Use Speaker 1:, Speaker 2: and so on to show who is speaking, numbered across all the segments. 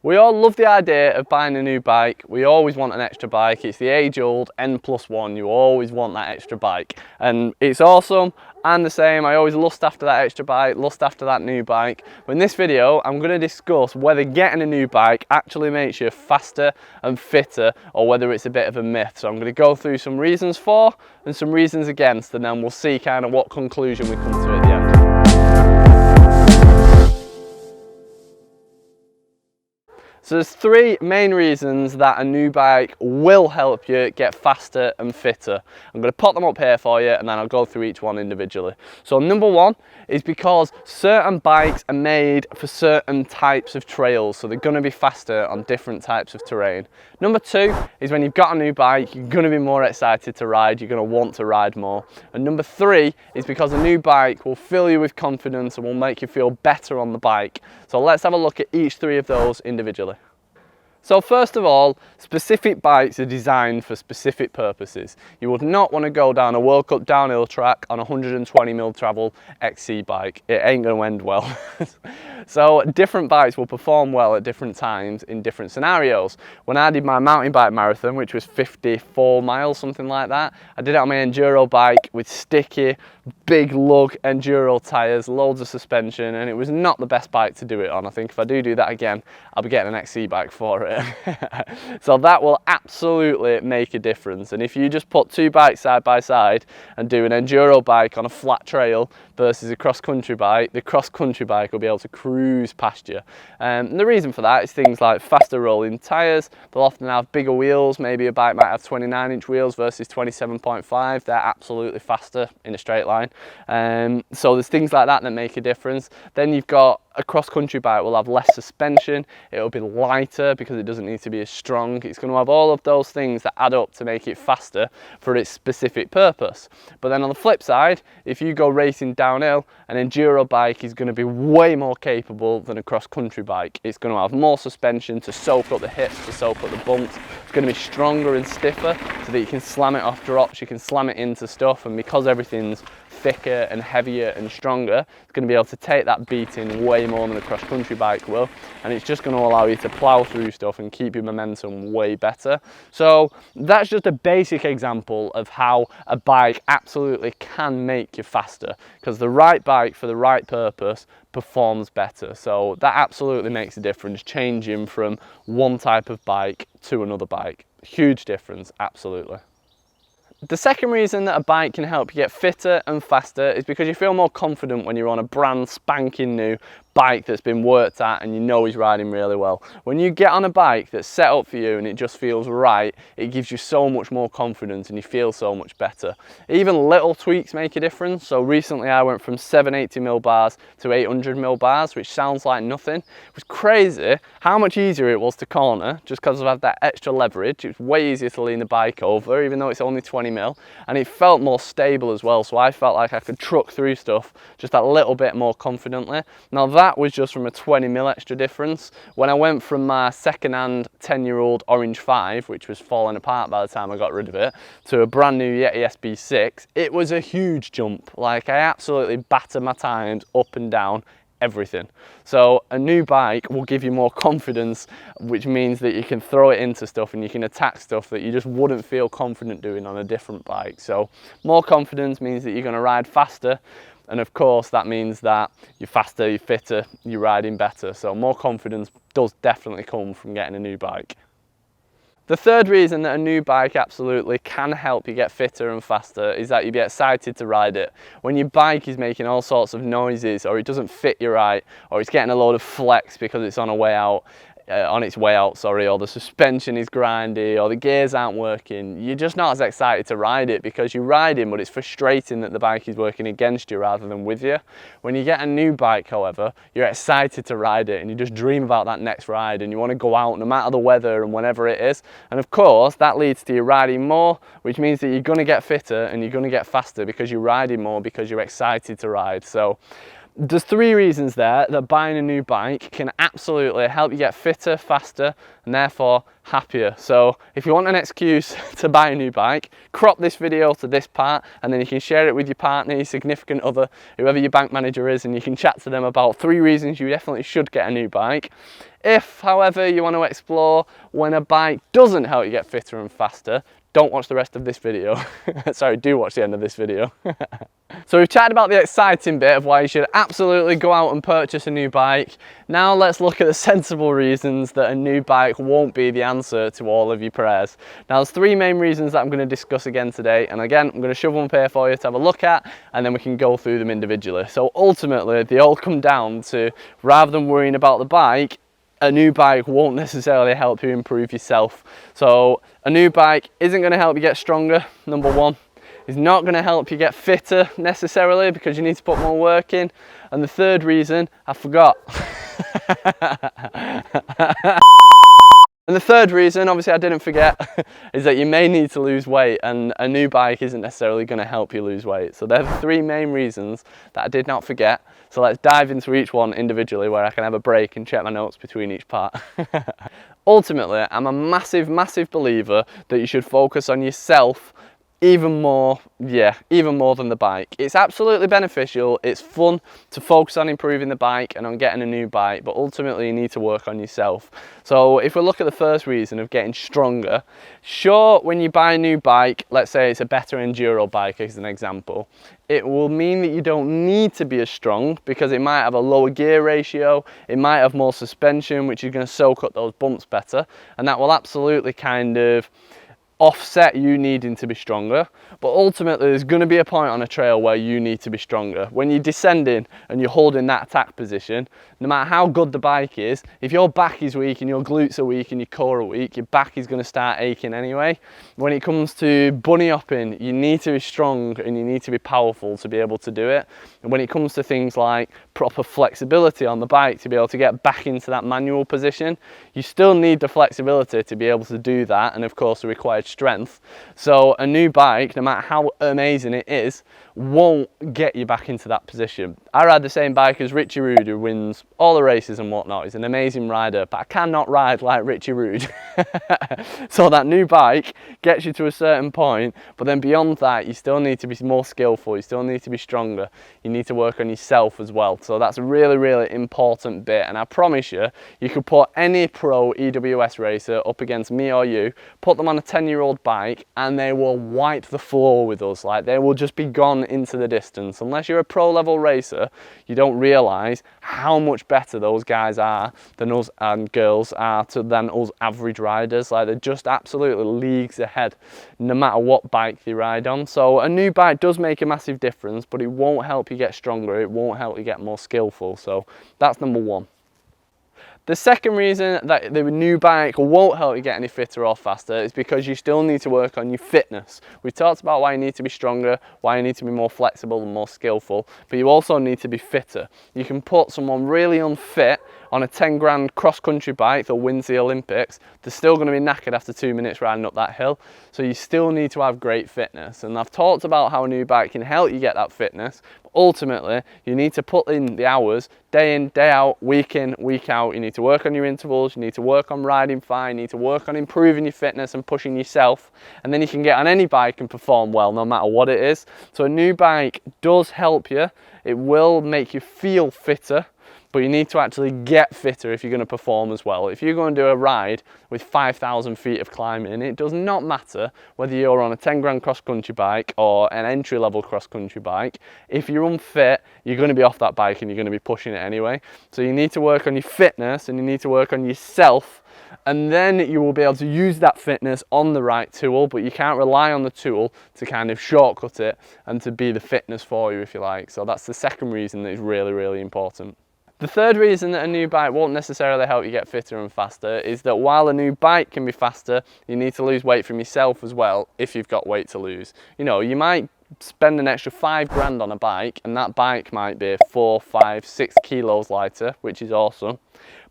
Speaker 1: We all love the idea of buying a new bike. We always want an extra bike. It's the age-old N+1. You always want that extra bike. And it's awesome. I'm the same. I always lust after that extra bike, lust after that new bike. But in this video, I'm going to discuss whether getting a new bike actually makes you faster and fitter, or whether it's a bit of a myth. So I'm going to go through some reasons for and some reasons against, and then we'll see kind of what conclusion we come to at the end. So there's three main reasons that a new bike will help you get faster and fitter. I'm going to pop them up here for you, and then I'll go through each one individually. So number one is because certain bikes are made for certain types of trails, so they're going to be faster on different types of terrain. Number two is when you've got a new bike, you're going to be more excited to ride, you're going to want to ride more. And number three is because a new bike will fill you with confidence and will make you feel better on the bike. So let's have a look at each three of those individually. So first of all, specific bikes are designed for specific purposes. You would not want to go down a World Cup downhill track on a 120mm travel XC bike. It ain't going to end well. So different bikes will perform well at different times in different scenarios. When I did my mountain bike marathon, which was 54 miles, something like that, I did it on my enduro bike with sticky, big lug enduro tyres, loads of suspension, and it was not the best bike to do it on. I think if I do that again, I'll be getting an XC bike for it. So that will absolutely make a difference. And if you just put two bikes side by side and do an enduro bike on a flat trail versus a cross-country bike, the cross-country bike will be able to cruise past you. And the reason for that is things like faster rolling tyres. They'll often have bigger wheels. Maybe a bike might have 29-inch wheels versus 27.5. They're absolutely faster in a straight line. So there's things like that that make a difference. Then you've got a cross-country bike will have less suspension, it'll be lighter because it doesn't need to be as strong. It's going to have all of those things that add up to make it faster for its specific purpose. But then on the flip side, if you go racing downhill, an enduro bike is going to be way more capable than a cross-country bike. It's going to have more suspension to soak up the hips, to soak up the bumps. It's going to be stronger and stiffer so that you can slam it off drops, you can slam it into stuff, and because everything's thicker and heavier and stronger, it's going to be able to take that beating way more than a cross-country bike will, and it's just going to allow you to plow through stuff and keep your momentum way better. So that's just a basic example of how a bike absolutely can make you faster, because the right bike for the right purpose performs better. So that absolutely makes a difference, changing from one type of bike to another bike. Huge difference, absolutely. The second reason that a bike can help you get fitter and faster is because you feel more confident when you're on a brand spanking new bike that's been worked at and you know is riding really well. When you get on a bike that's set up for you and it just feels right, it gives you so much more confidence and you feel so much better. Even little tweaks make a difference. So recently I went from 780mm bars to 800mm bars, which sounds like nothing. It was crazy how much easier it was to corner just because I had that extra leverage. It was way easier to lean the bike over, even though it's only 20mm, and it felt more stable as well. So I felt like I could truck through stuff just that little bit more confidently. Now that was just from a 20mm extra difference. When I went from my second-hand 10-year-old Orange 5, which was falling apart by the time I got rid of it, to a brand new Yeti SB6, it was a huge jump. Like, I absolutely battered my times up and down, everything. So a new bike will give you more confidence, which means that you can throw it into stuff and you can attack stuff that you just wouldn't feel confident doing on a different bike. So more confidence means that you're going to ride faster, and of course that means that you're faster, you're fitter, you're riding better. So more confidence does definitely come from getting a new bike. The third reason that a new bike absolutely can help you get fitter and faster is that you'll be excited to ride it. When your bike is making all sorts of noises, or it doesn't fit you right, or it's getting a load of flex because it's on its way out, or the suspension is grindy, or the gears aren't working, you're just not as excited to ride it because you're riding, but it's frustrating that the bike is working against you rather than with you. When you get a new bike, however, you're excited to ride it and you just dream about that next ride and you want to go out no matter the weather and whenever it is. And of course, that leads to you riding more, which means that you're going to get fitter and you're going to get faster because you're riding more, because you're excited to ride. So there's three reasons there that buying a new bike can absolutely help you get fitter, faster, and therefore happier. So if you want an excuse to buy a new bike, crop this video to this part, and then you can share it with your partner, your significant other, whoever your bank manager is, and you can chat to them about 3 reasons you definitely should get a new bike. If, however, you want to explore when a bike doesn't help you get fitter and faster, don't watch the rest of this video. Sorry, do watch the end of this video. So we've chatted about the exciting bit of why you should absolutely go out and purchase a new bike. Now let's look at the sensible reasons that a new bike won't be the answer to all of your prayers. Now there's three main reasons that I'm going to discuss again today, and again I'm going to shove them up here for you to have a look at, and then we can go through them individually. So ultimately they all come down to, rather than worrying about the bike, a new bike won't necessarily help you improve yourself. So a new bike isn't going to help you get stronger, number one. It's not going to help you get fitter necessarily, because you need to put more work in. And the third reason, I forgot. And the third reason, obviously I didn't forget, is that you may need to lose weight, and a new bike isn't necessarily going to help you lose weight. So they're the three main reasons that I did not forget. So let's dive into each one individually, where I can have a break and check my notes between each part. Ultimately, I'm a massive, massive believer that you should focus on yourself even more than the bike. It's absolutely beneficial, it's fun to focus on improving the bike and on getting a new bike, but ultimately you need to work on yourself. So if we look at the first reason of getting stronger, sure, when you buy a new bike, let's say it's a better enduro bike as an example, it will mean that you don't need to be as strong, because it might have a lower gear ratio, it might have more suspension, which is going to soak up those bumps better, and that will absolutely kind of offset you needing to be stronger. But ultimately there's going to be a point on a trail where you need to be stronger. When you're descending and you're holding that attack position, no matter how good the bike is, if your back is weak and your glutes are weak and your core are weak, your back is going to start aching anyway. When it comes to bunny hopping, you need to be strong and you need to be powerful to be able to do it. And when it comes to things like proper flexibility on the bike to be able to get back into that manual position, you still need the flexibility to be able to do that, and of course the required strength. So a new bike, no matter how amazing it is, won't get you back into that position. I ride the same bike as Richie Rude, who wins all the races and whatnot. He's an amazing rider, but I cannot ride like Richie Rude. So that new bike gets you to a certain point, but then beyond that you still need to be more skillful, you still need to be stronger, you need to work on yourself as well. So that's a really, really important bit, and I promise you, you could put any pro EWS racer up against me or you, put them on a 10-year-old bike, and they will wipe the floor with us. Like, they will just be gone into the distance. Unless you're a pro level racer, you don't realise how much better those guys are than us, and girls are, than us average riders. Like, they're just absolutely leagues ahead no matter what bike they ride on. So a new bike does make a massive difference, but it won't help you get stronger, it won't help you get more skillful. So that's number one. The second reason that the new bike won't help you get any fitter or faster is because you still need to work on your fitness. We've talked about why you need to be stronger, why you need to be more flexible and more skillful, but you also need to be fitter. You can put someone really unfit on a 10 grand cross-country bike that wins the Olympics. They're still going to be knackered after 2 minutes riding up that hill. So you still need to have great fitness. And I've talked about how a new bike can help you get that fitness. But ultimately, you need to put in the hours, day in, day out, week in, week out. You need to work on your intervals, you need to work on riding fine, you need to work on improving your fitness and pushing yourself. And then you can get on any bike and perform well, no matter what it is. So a new bike does help you. It will make you feel fitter, but you need to actually get fitter if you're going to perform as well. If you're going to do a ride with 5,000 feet of climbing, it does not matter whether you're on a 10 grand cross-country bike or an entry-level cross-country bike. If you're unfit, you're going to be off that bike and you're going to be pushing it anyway. So you need to work on your fitness and you need to work on yourself, and then you will be able to use that fitness on the right tool, but you can't rely on the tool to kind of shortcut it and to be the fitness for you, if you like. So that's the second reason that is really, really important. The third reason that a new bike won't necessarily help you get fitter and faster is that while a new bike can be faster, you need to lose weight from yourself as well if you've got weight to lose. You know, you might spend an extra 5 grand on a bike and that bike might be 4, 5, 6 kilos lighter, which is awesome.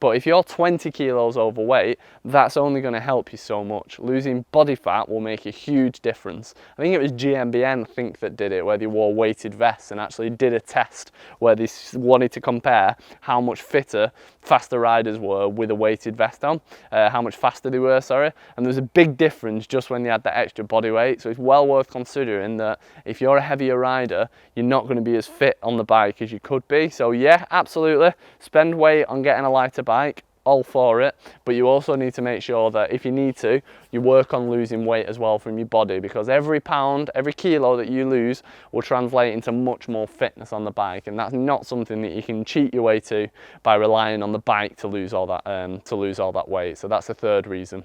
Speaker 1: But if you're 20 kilos overweight, that's only going to help you so much. Losing body fat will make a huge difference. I think it was GMBN that did it, where they wore weighted vests and actually did a test where they wanted to compare how much fitter faster riders were with a weighted vest on, how much faster they were, sorry. And there was a big difference just when they had that extra body weight. So it's well worth considering that if you're a heavier rider, you're not going to be as fit on the bike as you could be. So yeah, absolutely, spend weight on getting a lighter bike. all for it, but you also need to make sure that if you need to, you work on losing weight as well from your body, because every pound, every kilo that you lose will translate into much more fitness on the bike, and that's not something that you can cheat your way to by relying on the bike to lose all that weight. So that's the third reason.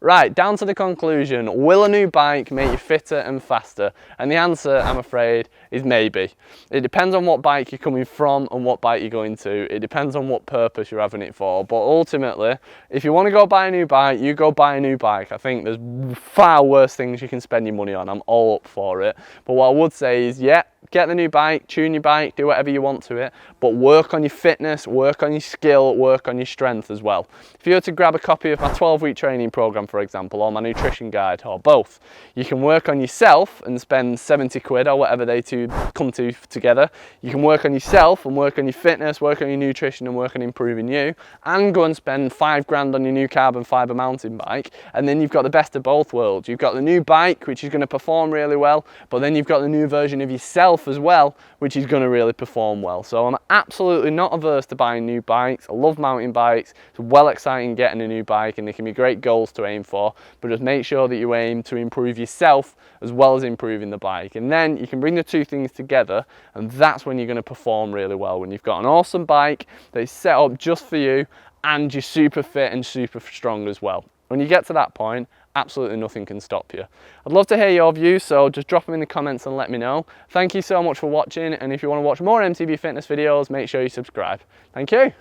Speaker 1: Right, down to the conclusion. Will a new bike make you fitter and faster? And the answer, I'm afraid, is maybe. It depends on what bike you're coming from and what bike you're going to. It depends on what purpose you're having it for. But ultimately, if you want to go buy a new bike, you go buy a new bike. I think there's far worse things you can spend your money on. I'm all up for it. But what I would say is, yeah, get the new bike, tune your bike, do whatever you want to it, but work on your fitness, work on your skill, work on your strength as well. If you were to grab a copy of my 12-week training program, for example, or my nutrition guide, or both, you can work on yourself and spend 70 quid or whatever they two come to together. You can work on yourself and work on your fitness, work on your nutrition and work on improving you, and go and spend 5 grand on your new carbon fibre mountain bike, and then you've got the best of both worlds. You've got the new bike, which is going to perform really well, but then you've got the new version of yourself as well, which is going to really perform well. So I'm absolutely not averse to buying new bikes. I love mountain bikes. It's well exciting getting a new bike, and they can be great goals to aim for, but just make sure that you aim to improve yourself as well as improving the bike, and then you can bring the two things together, and that's when you're going to perform really well, when you've got an awesome bike that is set up just for you and you're super fit and super strong as well. When you get to that point, absolutely nothing can stop you. I'd love to hear your views, so just drop them in the comments and let me know. Thank you so much for watching, and if you want to watch more MTB Fitness videos, make sure you subscribe. Thank you.